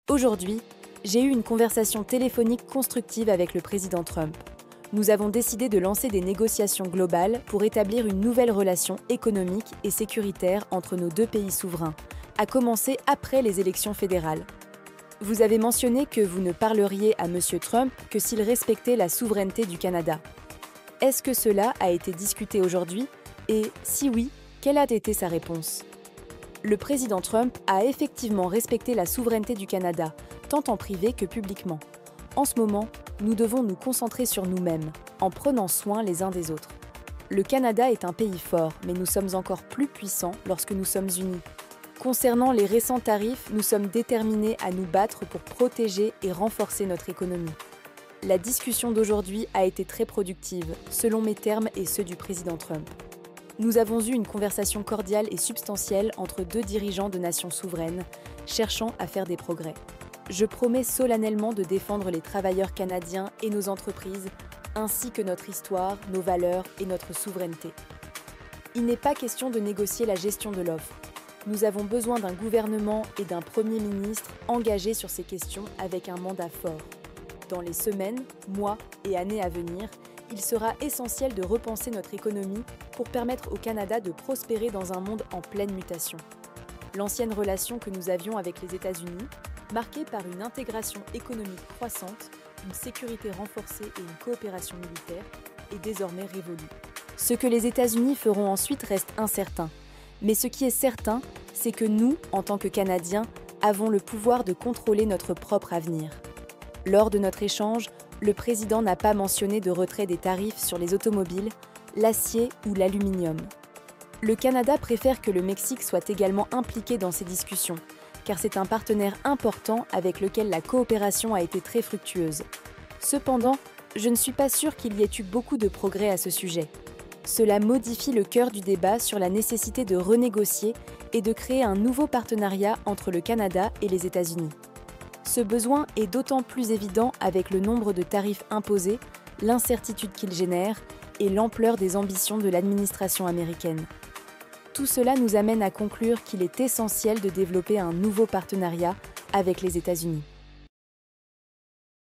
Aujourd'hui, j'ai eu une conversation téléphonique constructive avec le président Trump. Nous avons décidé de lancer des négociations globales pour établir une nouvelle relation économique et sécuritaire entre nos deux pays souverains, à commencer après les élections fédérales. Vous avez mentionné que vous ne parleriez à M. Trump que s'il respectait la souveraineté du Canada. Est-ce que cela a été discuté aujourd'hui? Et si oui, quelle a été sa réponse? Le président Trump a effectivement respecté la souveraineté du Canada, tant en privé que publiquement. En ce moment, nous devons nous concentrer sur nous-mêmes, en prenant soin les uns des autres. Le Canada est un pays fort, mais nous sommes encore plus puissants lorsque nous sommes unis. Concernant les récents tarifs, nous sommes déterminés à nous battre pour protéger et renforcer notre économie. La discussion d'aujourd'hui a été très productive, selon mes termes et ceux du président Trump. Nous avons eu une conversation cordiale et substantielle entre deux dirigeants de nations souveraines, cherchant à faire des progrès. Je promets solennellement de défendre les travailleurs canadiens et nos entreprises, ainsi que notre histoire, nos valeurs et notre souveraineté. Il n'est pas question de négocier la gestion de l'offre. Nous avons besoin d'un gouvernement et d'un Premier ministre engagés sur ces questions avec un mandat fort. Dans les semaines, mois et années à venir, il sera essentiel de repenser notre économie pour permettre au Canada de prospérer dans un monde en pleine mutation. L'ancienne relation que nous avions avec les États-Unis, marquée par une intégration économique croissante, une sécurité renforcée et une coopération militaire, est désormais révolue. Ce que les États-Unis feront ensuite reste incertain. Mais ce qui est certain, c'est que nous, en tant que Canadiens, avons le pouvoir de contrôler notre propre avenir. Lors de notre échange, le président n'a pas mentionné de retrait des tarifs sur les automobiles, l'acier ou l'aluminium. Le Canada préfère que le Mexique soit également impliqué dans ces discussions, car c'est un partenaire important avec lequel la coopération a été très fructueuse. Cependant, je ne suis pas sûre qu'il y ait eu beaucoup de progrès à ce sujet. Cela modifie le cœur du débat sur la nécessité de renégocier et de créer un nouveau partenariat entre le Canada et les États-Unis. Ce besoin est d'autant plus évident avec le nombre de tarifs imposés, l'incertitude qu'ils génèrent et l'ampleur des ambitions de l'administration américaine. Tout cela nous amène à conclure qu'il est essentiel de développer un nouveau partenariat avec les États-Unis.